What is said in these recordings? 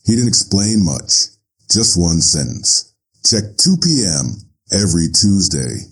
He didn't explain much. Just one sentence. Check 2 p.m. every Tuesday.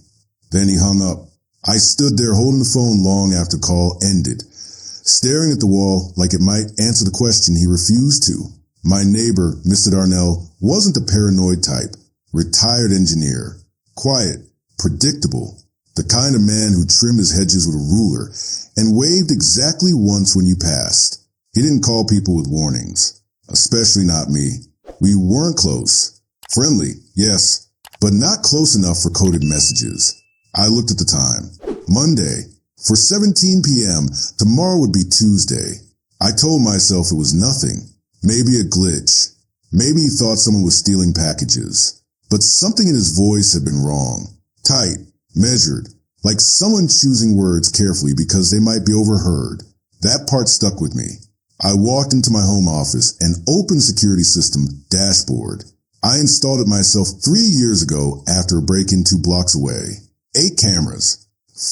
Then he hung up. I stood there holding the phone long after the call ended, staring at the wall like it might answer the question he refused to. My neighbor, Mr. Darnell, wasn't the paranoid type. Retired engineer. Quiet. Predictable. The kind of man who trimmed his hedges with a ruler and waved exactly once when you passed. He didn't call people with warnings. Especially not me. We weren't close. Friendly, yes, but not close enough for coded messages. I looked at the time. Monday. For 17 p.m., tomorrow would be Tuesday. I told myself it was nothing. Maybe a glitch. Maybe he thought someone was stealing packages. But something in his voice had been wrong. Tight. Measured. Like someone choosing words carefully because they might be overheard. That part stuck with me. I walked into my home office and opened security system dashboard. I installed it myself 3 years ago after a break-in 2 blocks away. 8 cameras.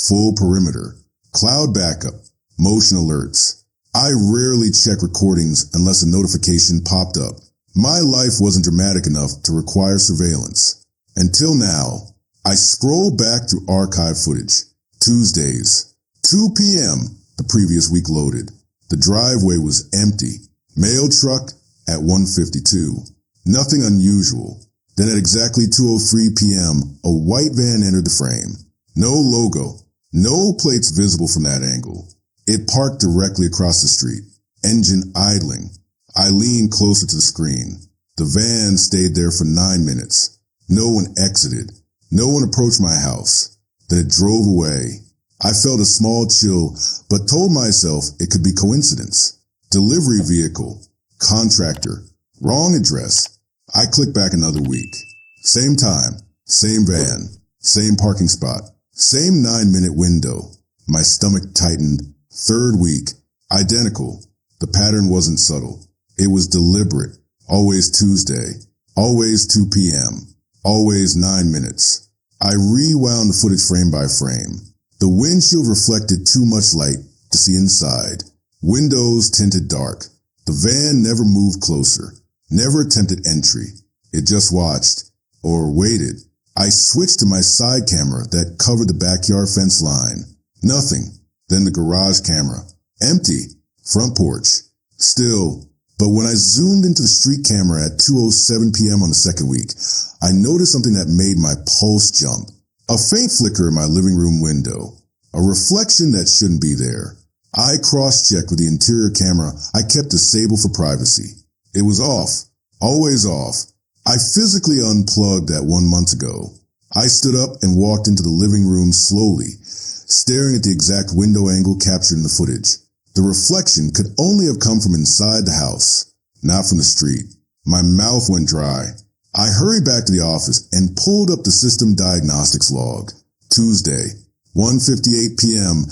Full perimeter. Cloud backup. Motion alerts. I rarely check recordings unless a notification popped up. My life wasn't dramatic enough to require surveillance. Until now, I scroll back through archive footage. Tuesdays. 2 p.m. The previous week loaded. The driveway was empty. Mail truck at 1:52. Nothing unusual. Then at exactly 2:03 p.m., a white van entered the frame. No logo. No plates visible from that angle. It parked directly across the street. Engine idling. I leaned closer to the screen. The van stayed there for 9 minutes. No one exited. No one approached my house. Then it drove away. I felt a small chill, but told myself it could be coincidence. Delivery vehicle. Contractor. Wrong address. I clicked back another week. Same time. Same van. Same parking spot. Same 9-minute window. My stomach tightened. 3rd week. Identical. The pattern wasn't subtle. It was deliberate. Always Tuesday. Always 2 p.m. Always 9 minutes. I rewound the footage frame by frame. The windshield reflected too much light to see inside. Windows tinted dark. The van never moved closer. Never attempted entry. It just watched. Or waited. I switched to my side camera that covered the backyard fence line. Nothing. Then the garage camera. Empty. Front porch. Still. But when I zoomed into the street camera at 2:07 p.m. on the 2nd week, I noticed something that made my pulse jump. A faint flicker in my living room window. A reflection that shouldn't be there. I cross-checked with the interior camera I kept disabled for privacy. It was off. Always off. I physically unplugged that 1 month ago. I stood up and walked into the living room slowly, staring at the exact window angle captured in the footage. The reflection could only have come from inside the house, not from the street. My mouth went dry. I hurried back to the office and pulled up the system diagnostics log. Tuesday, 1:58 p.m.,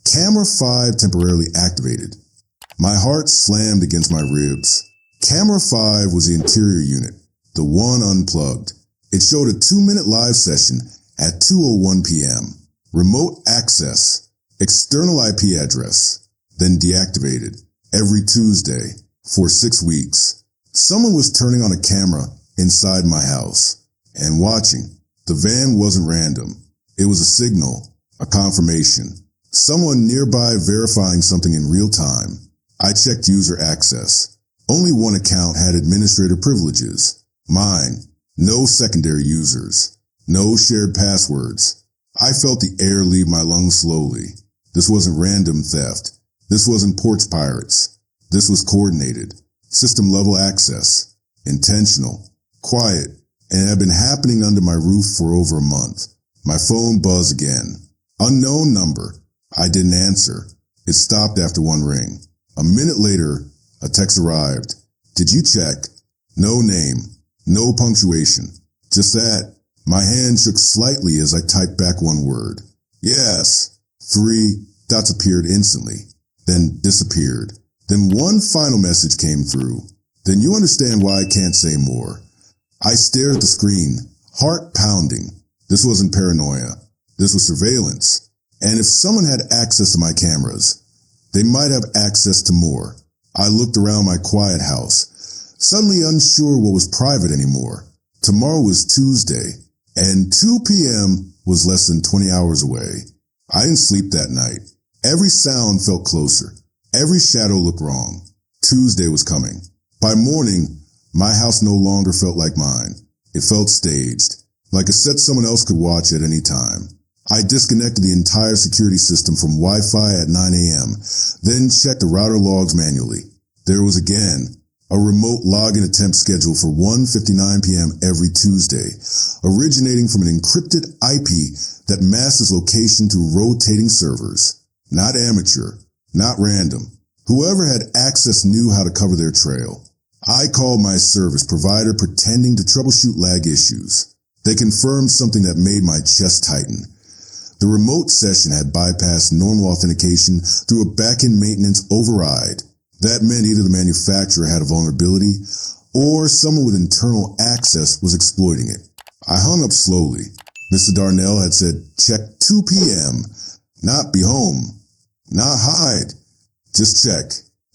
camera 5 temporarily activated. My heart slammed against my ribs. Camera 5 was the interior unit, the one unplugged. It showed a 2-minute live session at 2:01 p.m. Remote access, external IP address, then deactivated every Tuesday for 6 weeks. Someone was turning on a camera inside my house and watching. The van wasn't random. It was a signal, a confirmation. Someone nearby verifying something in real time. I checked user access. Only one account had administrator privileges. Mine. No secondary users. No shared passwords. I felt the air leave my lungs slowly. This wasn't random theft. This wasn't porch pirates. This was coordinated. System level access. Intentional. Quiet. And it had been happening under my roof for over a month. My phone buzzed again. Unknown number. I didn't answer. It stopped after 1 ring. A minute later, a text arrived. Did you check? No name. No punctuation. Just that. My hand shook slightly as I typed back 1 word. Yes. 3 dots appeared instantly. Then disappeared. Then 1 final message came through. Then you understand why I can't say more. I stared at the screen, heart pounding. This wasn't paranoia. This was surveillance. And if someone had access to my cameras, they might have access to more. I looked around my quiet house, suddenly unsure what was private anymore. Tomorrow was Tuesday, and 2 p.m. was less than 20 hours away. I didn't sleep that night. Every sound felt closer. Every shadow looked wrong. Tuesday was coming. By morning, my house no longer felt like mine. It felt staged, like a set someone else could watch at any time. I disconnected the entire security system from Wi-Fi at 9 a.m., then checked the router logs manually. There was again a remote login attempt scheduled for 1:59 p.m. every Tuesday, originating from an encrypted IP that masked its location through rotating servers. Not amateur, not random. Whoever had access knew how to cover their trail. I called my service provider pretending to troubleshoot lag issues. They confirmed something that made my chest tighten. The remote session had bypassed normal authentication through a back-end maintenance override. That meant either the manufacturer had a vulnerability or someone with internal access was exploiting it. I hung up slowly. Mr. Darnell had said, check 2 p.m., not be home, not hide, just check.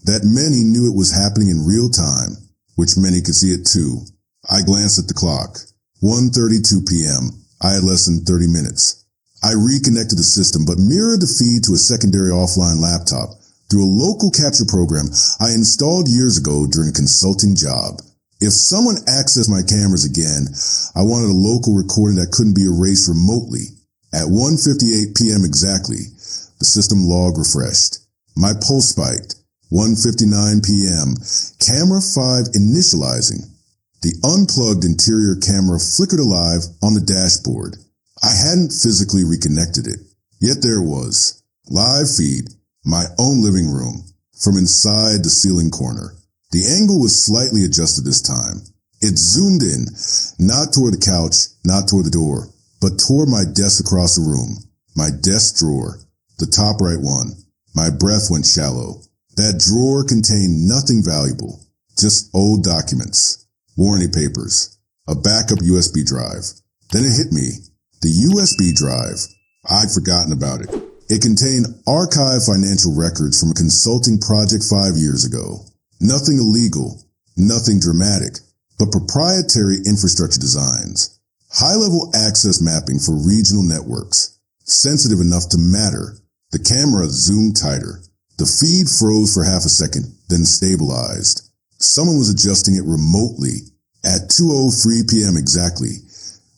That meant he knew it was happening in real time, which meant he could see it too. I glanced at the clock. 1:32 p.m. I had less than 30 minutes. I reconnected the system but mirrored the feed to a secondary offline laptop through a local capture program I installed years ago during a consulting job. If someone accessed my cameras again, I wanted a local recording that couldn't be erased remotely. At 1:58 p.m. exactly, the system log refreshed. My pulse spiked. 1:59 p.m. Camera 5 initializing. The unplugged interior camera flickered alive on the dashboard. I hadn't physically reconnected it, yet there it was. Live feed, my own living room, from inside the ceiling corner. The angle was slightly adjusted this time. It zoomed in, not toward the couch, not toward the door, but toward my desk across the room. My desk drawer, the top right one. My breath went shallow. That drawer contained nothing valuable, just old documents, warranty papers, a backup USB drive. Then it hit me. The USB drive. I'd forgotten about it. It contained archived financial records from a consulting project 5 years ago. Nothing illegal, nothing dramatic, but proprietary infrastructure designs. High-level access mapping for regional networks. Sensitive enough to matter. The camera zoomed tighter. The feed froze for half a second, then stabilized. Someone was adjusting it remotely. At 2:03 p.m. exactly,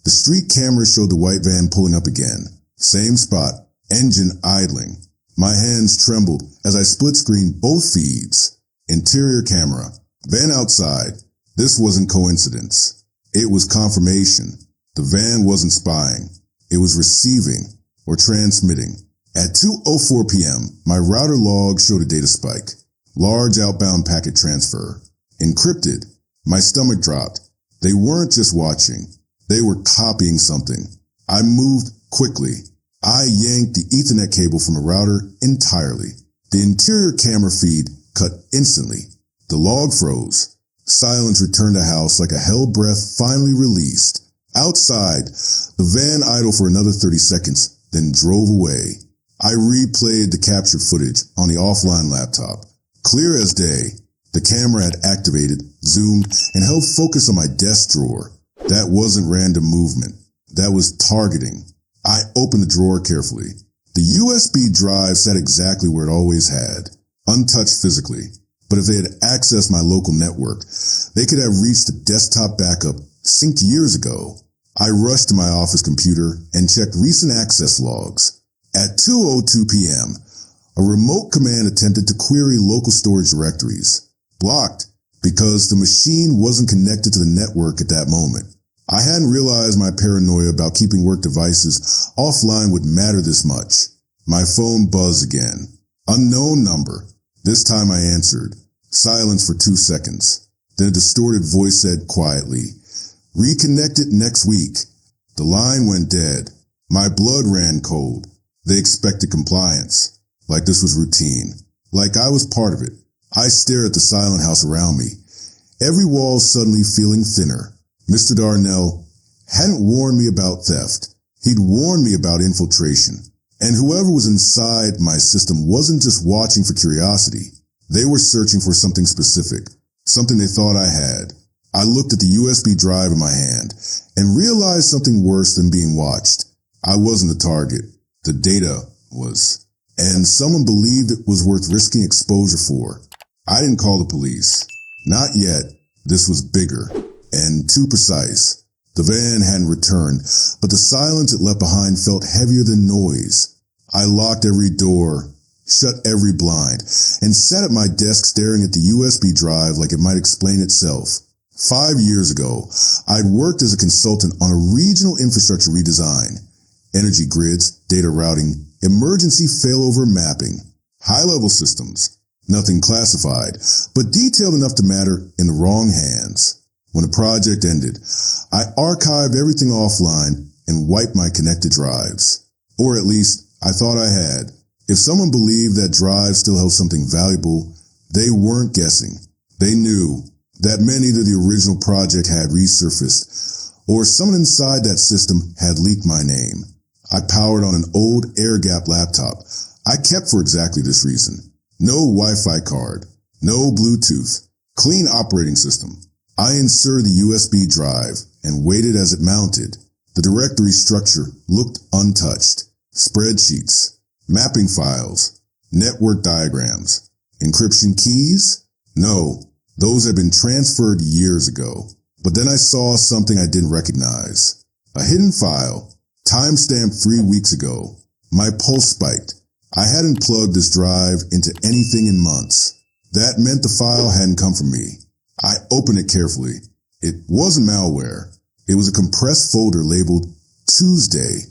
the street camera showed the white van pulling up again. Same spot, engine idling. My hands trembled as I split-screened both feeds. Interior camera, van outside. This wasn't coincidence. It was confirmation. The van wasn't spying. It was receiving or transmitting. At 2:04 p.m., my router log showed a data spike. Large outbound packet transfer. Encrypted. My stomach dropped. They weren't just watching. They were copying something. I moved quickly. I yanked the Ethernet cable from the router entirely. The interior camera feed cut instantly. The log froze. Silence returned to the house like a held breath finally released. Outside, the van idled for another 30 seconds, then drove away. I replayed the captured footage on the offline laptop. Clear as day, the camera had activated, zoomed, and held focus on my desk drawer. That wasn't random movement. That was targeting. I opened the drawer carefully. The USB drive sat exactly where it always had, untouched physically. But if they had accessed my local network, they could have reached the desktop backup synced years ago. I rushed to my office computer and checked recent access logs. At 2:02 p.m., a remote command attempted to query local storage directories. Blocked because the machine wasn't connected to the network at that moment. I hadn't realized my paranoia about keeping work devices offline would matter this much. My phone buzzed again. Unknown number. This time I answered. Silence for 2 seconds. Then a distorted voice said quietly, "Reconnected next week." The line went dead. My blood ran cold. They expected compliance. Like this was routine. Like I was part of it. I stared at the silent house around me. Every wall suddenly feeling thinner. Mr. Darnell hadn't warned me about theft. He'd warned me about infiltration. And whoever was inside my system wasn't just watching for curiosity. They were searching for something specific. something they thought I had. I looked at the USB drive in my hand and realized something worse than being watched. I wasn't the target. The data was. And someone believed it was worth risking exposure for. I didn't call the police. Not yet. This was bigger and too precise. The van hadn't returned, but the silence it left behind felt heavier than noise. I locked every door, shut every blind, and sat at my desk staring at the USB drive like it might explain itself. 5 years ago, I'd worked as a consultant on a regional infrastructure redesign. Energy grids, data routing, emergency failover mapping, high-level systems. Nothing classified, but detailed enough to matter in the wrong hands. When the project ended, I archived everything offline and wiped my connected drives. Or at least, I thought I had. If someone believed that drive still held something valuable, they weren't guessing. They knew that meant either the original project had resurfaced, or someone inside that system had leaked my name. I powered on an old air-gapped laptop I kept for exactly this reason. No Wi-Fi card, no Bluetooth, clean operating system. I inserted the USB drive and waited as it mounted. The directory structure looked untouched. Spreadsheets, mapping files, network diagrams, encryption keys? No, those had been transferred years ago. But then I saw something I didn't recognize. A hidden file, timestamped 3 weeks ago. My pulse spiked. I hadn't plugged this drive into anything in months. That meant the file hadn't come from me. I opened it carefully. It wasn't malware. It was a compressed folder labeled Tuesday.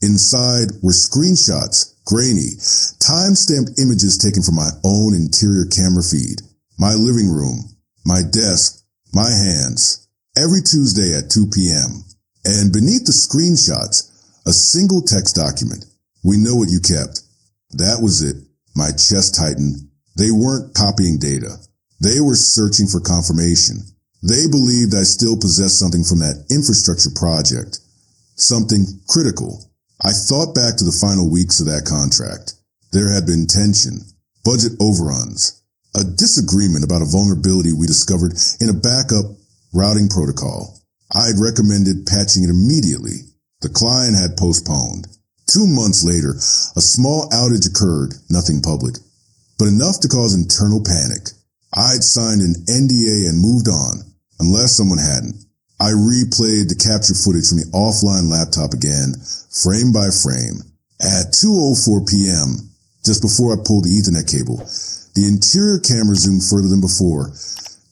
Inside were screenshots, grainy, time-stamped images taken from my own interior camera feed. My living room, my desk, my hands. Every Tuesday at 2 p.m. And beneath the screenshots, a single text document. We know what you kept. That was it. My chest tightened. They weren't copying data. They were searching for confirmation. They believed I still possessed something from that infrastructure project. Something critical. I thought back to the final weeks of that contract. There had been tension, budget overruns, a disagreement about a vulnerability we discovered in a backup routing protocol. I had recommended patching it immediately. The client had postponed. 2 months later, a small outage occurred, nothing public, but enough to cause internal panic. I'd signed an NDA and moved on, unless someone hadn't. I replayed the capture footage from the offline laptop again, frame by frame. At 2:04 p.m., just before I pulled the Ethernet cable, the interior camera zoomed further than before,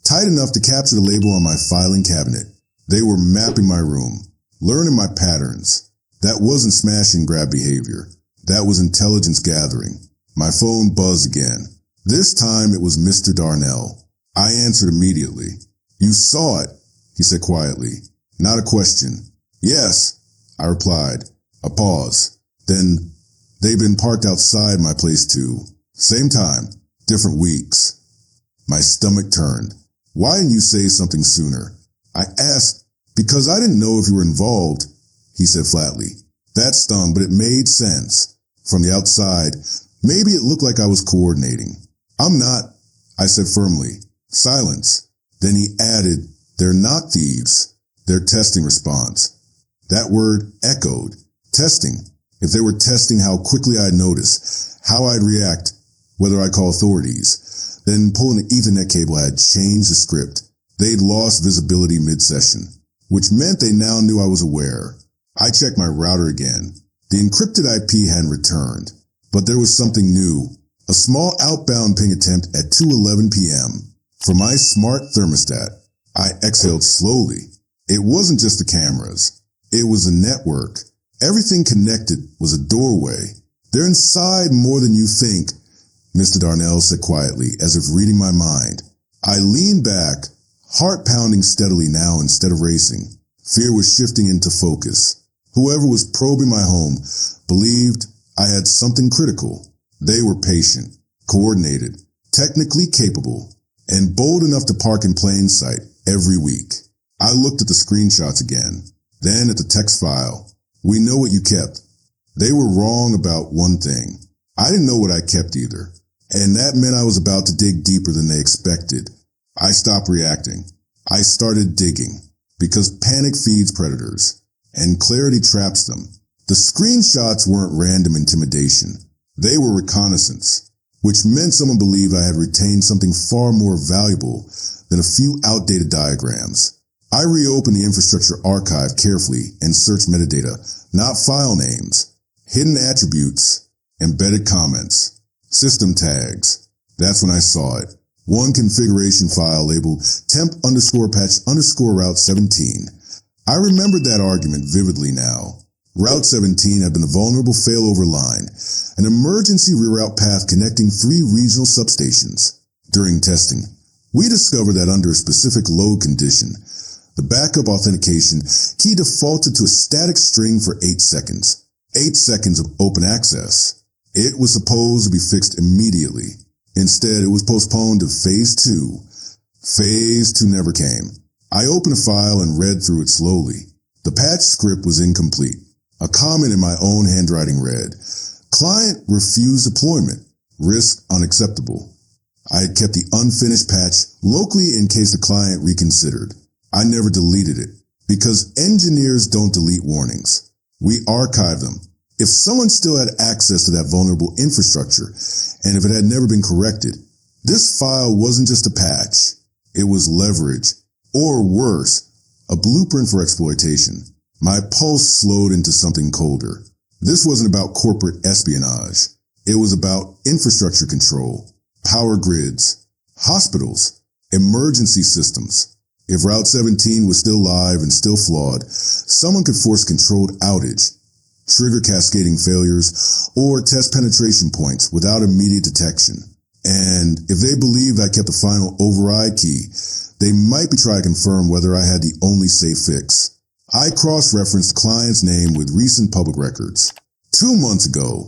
tight enough to capture the label on my filing cabinet. They were mapping my room, learning my patterns. That wasn't smash and grab behavior. That was intelligence gathering. My phone buzzed again. This time it was Mr. Darnell. I answered immediately. "You saw it," he said quietly. Not a question. "Yes," I replied. A pause. Then, "They've been parked outside my place too. Same time, different weeks." My stomach turned. "Why didn't you say something sooner?" I asked. "Because I didn't know if you were involved," he said flatly. That stung, but it made sense. From the outside, maybe it looked like I was coordinating. "I'm not," I said firmly. Silence. Then he added, "They're not thieves. They're testing response." That word echoed. Testing. If they were testing how quickly I'd notice, how I'd react, whether I call authorities, then pulling the Ethernet cable had changed the script. They'd lost visibility mid-session, which meant they now knew I was aware. I checked my router again. The encrypted IP hadn't returned, but there was something new. A small outbound ping attempt at 2:11 p.m. From my smart thermostat, I exhaled slowly. It wasn't just the cameras. It was a network. Everything connected was a doorway. "They're inside more than you think," Mr. Darnell said quietly, as if reading my mind. I leaned back, heart pounding steadily now instead of racing. Fear was shifting into focus. Whoever was probing my home believed I had something critical. They were patient, coordinated, technically capable, and bold enough to park in plain sight every week. I looked at the screenshots again, then at the text file. "We know what you kept." They were wrong about one thing. I didn't know what I kept either, and that meant I was about to dig deeper than they expected. I stopped reacting. I started digging, because panic feeds predators, and clarity traps them. The screenshots weren't random intimidation. They were reconnaissance, which meant someone believed I had retained something far more valuable than a few outdated diagrams. I reopened the infrastructure archive carefully and searched metadata, not file names, hidden attributes, embedded comments, system tags. That's when I saw it. One configuration file labeled temp_patch_route 17. I remembered that argument vividly now. Route 17 had been a vulnerable failover line, an emergency reroute path connecting 3 regional substations. During testing, we discovered that under a specific load condition, the backup authentication key defaulted to a static string for 8 seconds. 8 seconds of open access. It was supposed to be fixed immediately. Instead, it was postponed to Phase 2. Phase 2 never came. I opened a file and read through it slowly. The patch script was incomplete. A comment in my own handwriting read, "Client refused deployment. Risk unacceptable." I had kept the unfinished patch locally in case the client reconsidered. I never deleted it, because engineers don't delete warnings. We archive them. If someone still had access to that vulnerable infrastructure, and if it had never been corrected, this file wasn't just a patch. It was leverage, or worse, a blueprint for exploitation. My pulse slowed into something colder. This wasn't about corporate espionage. It was about infrastructure control, power grids, hospitals, emergency systems. If Route 17 was still live and still flawed, someone could force controlled outage, trigger cascading failures, or test penetration points without immediate detection. And if they believed I kept the final override key, they might be trying to confirm whether I had the only safe fix. I cross-referenced the client's name with recent public records. 2 months ago,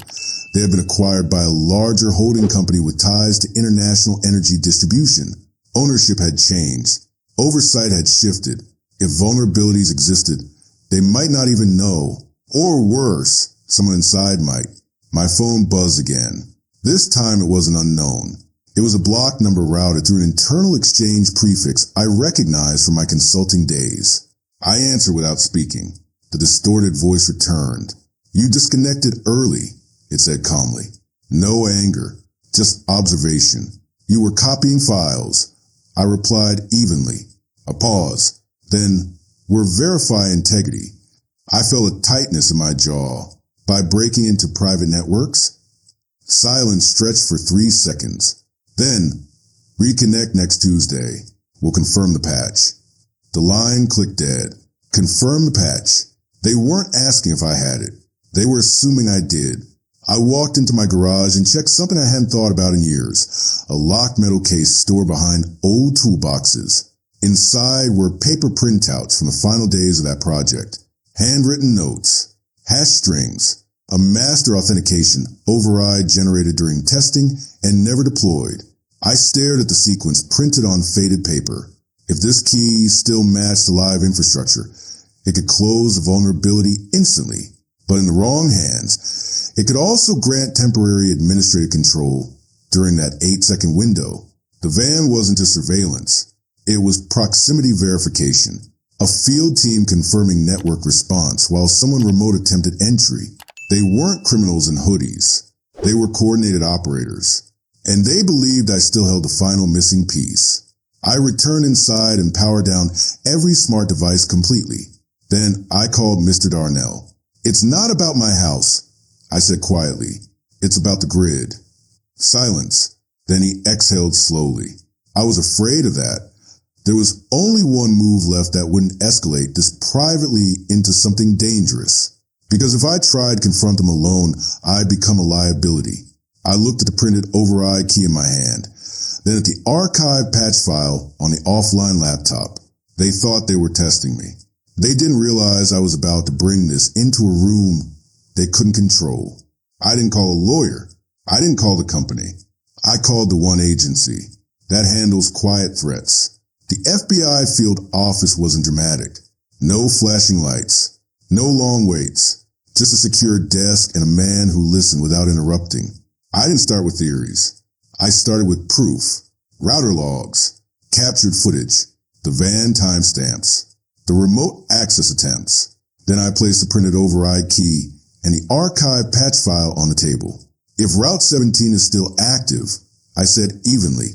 they had been acquired by a larger holding company with ties to international energy distribution. Ownership had changed. Oversight had shifted. If vulnerabilities existed, they might not even know. Or worse, someone inside might. My phone buzzed again. This time it wasn't unknown. It was a block number routed through an internal exchange prefix I recognized from my consulting days. I answered without speaking. The distorted voice returned. "You disconnected early," it said calmly. No anger, just observation. "You were copying files." I replied evenly. A pause. Then, "We're verifying integrity." I felt a tightness in my jaw. By breaking into private networks? Silence stretched for 3 seconds. Then, "Reconnect next Tuesday. We'll confirm the patch." The line clicked dead. Confirm the patch. They weren't asking if I had it. They were assuming I did. I walked into my garage and checked something I hadn't thought about in years. A locked metal case stored behind old toolboxes. Inside were paper printouts from the final days of that project. Handwritten notes. Hash strings. A master authentication override generated during testing and never deployed. I stared at the sequence printed on faded paper. If this key still matched the live infrastructure, it could close the vulnerability instantly. But in the wrong hands, it could also grant temporary administrative control during that 8-second window. The van wasn't just surveillance. It was proximity verification. A field team confirming network response while someone remote attempted entry. They weren't criminals in hoodies. They were coordinated operators. And they believed I still held the final missing piece. I returned inside and powered down every smart device completely. Then I called Mr. Darnell. "It's not about my house," I said quietly. "It's about the grid." Silence. Then he exhaled slowly. I was afraid of that. There was only one move left that wouldn't escalate this privately into something dangerous. Because if I tried to confront them alone, I'd become a liability. I looked at the printed override key in my hand, then at the archive patch file on the offline laptop. They thought they were testing me. They didn't realize I was about to bring this into a room they couldn't control. I didn't call a lawyer. I didn't call the company. I called the one agency that handles quiet threats. The FBI field office wasn't dramatic. No flashing lights. No long waits. Just a secure desk and a man who listened without interrupting. I didn't start with theories. I started with proof. Router logs. captured footage, the van timestamps, the remote access attempts. Then I placed the printed override key and the archive patch file on the table. If Route 17 is still active, I said evenly,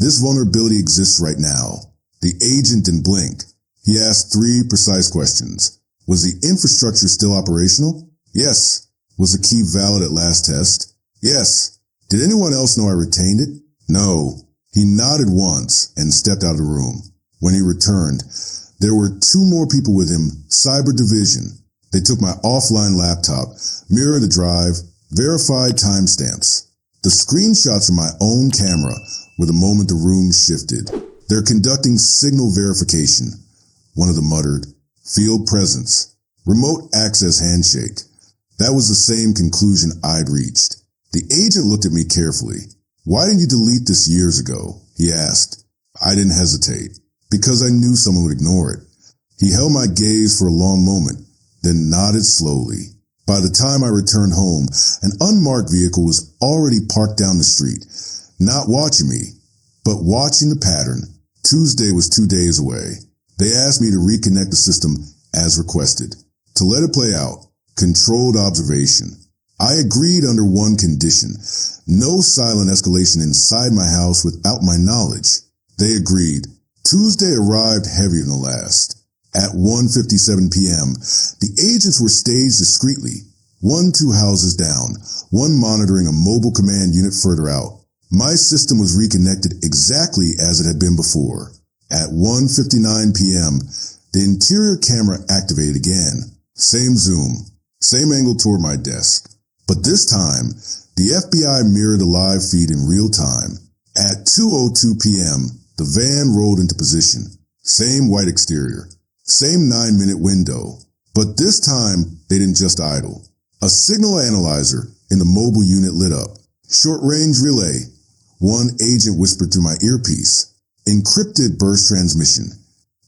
this vulnerability exists right now. The agent didn't blink. He asked 3 precise questions. Was the infrastructure still operational? Yes. Was the key valid at last test? Yes. Did anyone else know I retained it? No. He nodded once and stepped out of the room. When he returned, there were 2 more people with him, Cyber Division. They took my offline laptop, mirrored the drive, verified timestamps. The screenshots from my own camera were the moment the room shifted. They're conducting signal verification. One of them muttered, field presence, remote access handshake. That was the same conclusion I'd reached. The agent looked at me carefully. Why didn't you delete this years ago? He asked. I didn't hesitate, because I knew someone would ignore it. He held my gaze for a long moment, then nodded slowly. By the time I returned home, an unmarked vehicle was already parked down the street, not watching me, but watching the pattern. Tuesday was 2 days away. They asked me to reconnect the system as requested, to let it play out, controlled observation. I agreed under one condition, no silent escalation inside my house without my knowledge. They agreed. Tuesday arrived heavier than the last. At 1:57 p.m., the agents were staged discreetly, 2 houses down, one monitoring a mobile command unit further out. My system was reconnected exactly as it had been before. At 1:59 p.m., the interior camera activated again. Same zoom, same angle toward my desk. But this time, the FBI mirrored the live feed in real time. At 2:02 p.m., the van rolled into position. Same white exterior, same 9-minute window. But this time, they didn't just idle. A signal analyzer in the mobile unit lit up. Short-range relay. One agent whispered through my earpiece. Encrypted burst transmission.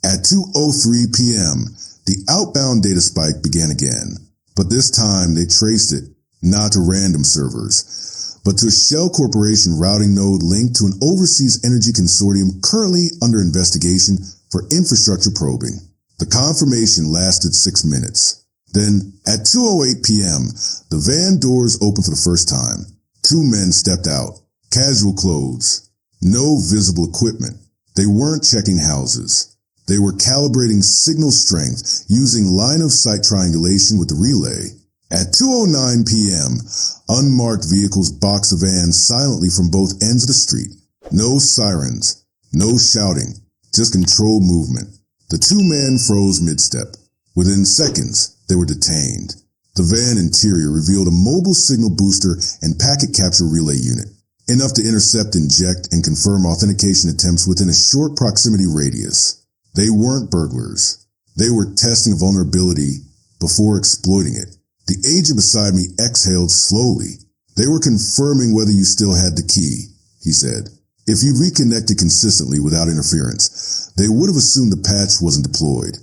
At 2:03 p.m., the outbound data spike began again. But this time, they traced it, not to random servers, but to a Shell Corporation routing node linked to an overseas energy consortium currently under investigation for infrastructure probing. The confirmation lasted 6 minutes. Then, at 2:08 p.m., the van doors opened for the first time. 2 men stepped out, casual clothes, no visible equipment. They weren't checking houses. They were calibrating signal strength using line-of-sight triangulation with the relay. At 2:09 p.m., unmarked vehicles boxed the van silently from both ends of the street. No sirens, no shouting, just controlled movement. The 2 men froze mid-step. Within seconds, they were detained. The van interior revealed a mobile signal booster and packet capture relay unit, enough to intercept, inject, and confirm authentication attempts within a short proximity radius. They weren't burglars. They were testing a vulnerability before exploiting it. The agent beside me exhaled slowly. They were confirming whether you still had the key, he said. If you reconnected consistently without interference, they would have assumed the patch wasn't deployed,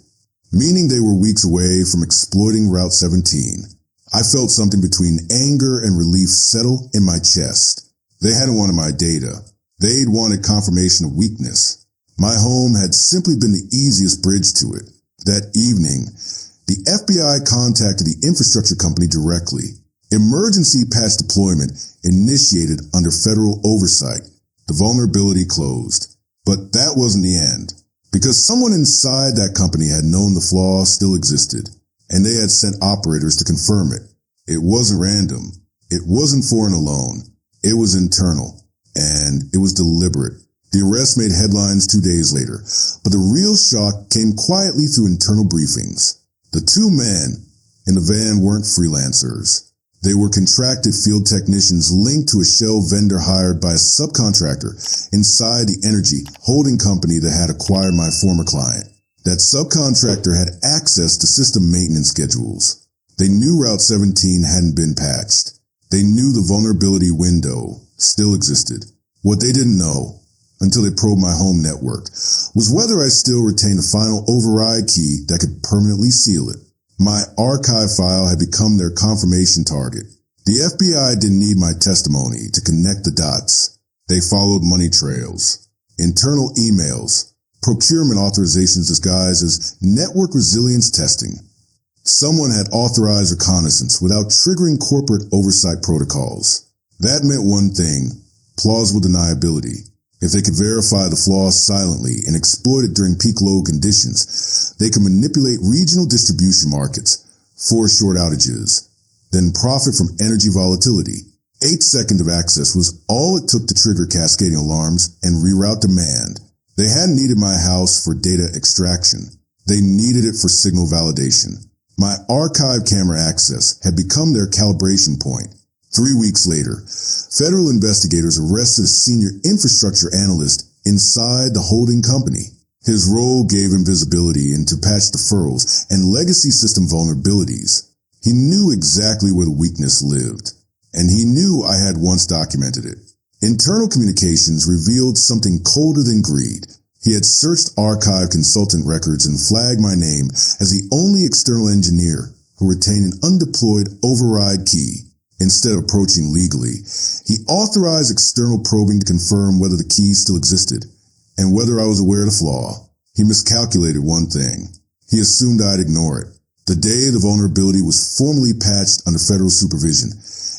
meaning they were weeks away from exploiting Route 17. I felt something between anger and relief settle in my chest. They hadn't wanted my data. They'd wanted confirmation of weakness. My home had simply been the easiest bridge to it. That evening, the FBI contacted the infrastructure company directly. Emergency patch deployment initiated under federal oversight. The vulnerability closed. But that wasn't the end, because someone inside that company had known the flaw still existed, and they had sent operators to confirm it. It wasn't random. It wasn't foreign alone. It was internal, and it was deliberate. The arrest made headlines 2 days later, but the real shock came quietly through internal briefings. The 2 men in the van weren't freelancers. They were contracted field technicians linked to a Shell vendor hired by a subcontractor inside the energy holding company that had acquired my former client. That subcontractor had access to system maintenance schedules. They knew Route 17 hadn't been patched. They knew the vulnerability window still existed. What they didn't know, until they probed my home network, was whether I still retained the final override key that could permanently seal it. My archive file had become their confirmation target. The FBI didn't need my testimony to connect the dots. They followed money trails. internal emails, procurement authorizations disguised as network resilience testing. Someone had authorized reconnaissance without triggering corporate oversight protocols. That meant one thing: plausible deniability. If they could verify the flaws silently and exploit it during peak load conditions, they could manipulate regional distribution markets, force short outages, then profit from energy volatility. 8 seconds of access was all it took to trigger cascading alarms and reroute demand. They hadn't needed my house for data extraction. They needed it for signal validation. My archive camera access had become their calibration point. 3 weeks later, federal investigators arrested a senior infrastructure analyst inside the holding company. His role gave him visibility into patch deferrals and legacy system vulnerabilities. He knew exactly where the weakness lived, and he knew I had once documented it. Internal communications revealed something colder than greed. He had searched archive consultant records and flagged my name as the only external engineer who retained an undeployed override key. Instead of approaching legally, he authorized external probing to confirm whether the keys still existed and whether I was aware of the flaw. He miscalculated one thing. He assumed I'd ignore it. The day the vulnerability was formally patched under federal supervision,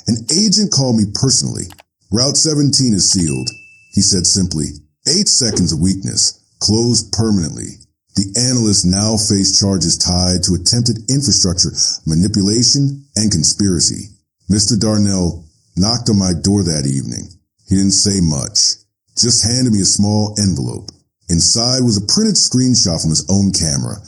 an agent called me personally. Route 17 is sealed, he said simply. 8 seconds of weakness, closed permanently. The analyst now faced charges tied to attempted infrastructure manipulation and conspiracy. Mr. Darnell knocked on my door that evening. He didn't say much, just handed me a small envelope. Inside was a printed screenshot from his own camera.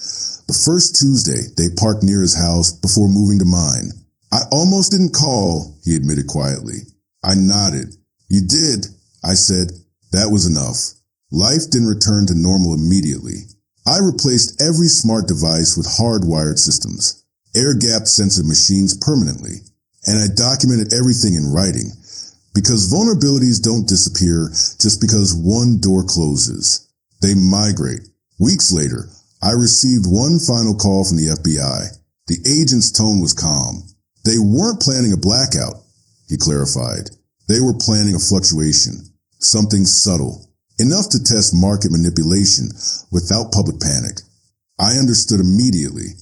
The first Tuesday they parked near his house before moving to mine. I almost didn't call, he admitted quietly. I nodded. You did, I said. That was enough. Life didn't return to normal immediately. I replaced every smart device with hardwired systems, air-gapped sensitive machines permanently. And I documented everything in writing, because vulnerabilities don't disappear just because one door closes. They migrate. Weeks later, I received one final call from the FBI. The agent's tone was calm. They weren't planning a blackout, he clarified. They were planning a fluctuation, something subtle, enough to test market manipulation without public panic. I understood immediately.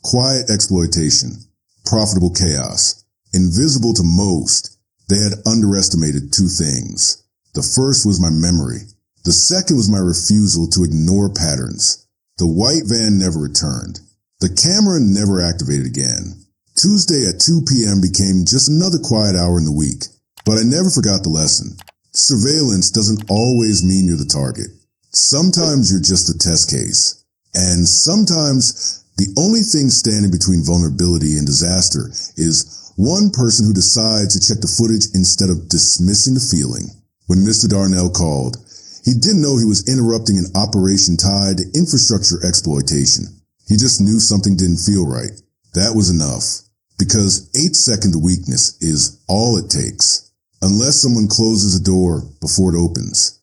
Quiet exploitation, profitable chaos. Invisible to most, they had underestimated 2 things. The first was my memory. The second was my refusal to ignore patterns. The white van never returned. The camera never activated again. Tuesday at 2 p.m. became just another quiet hour in the week. But I never forgot the lesson. Surveillance doesn't always mean you're the target. Sometimes you're just a test case. And sometimes the only thing standing between vulnerability and disaster is one person who decides to check the footage instead of dismissing the feeling. When Mr. Darnell called, he didn't know he was interrupting an operation tied to infrastructure exploitation. He just knew something didn't feel right. That was enough. Because 8 seconds of weakness is all it takes. Unless someone closes a door before it opens.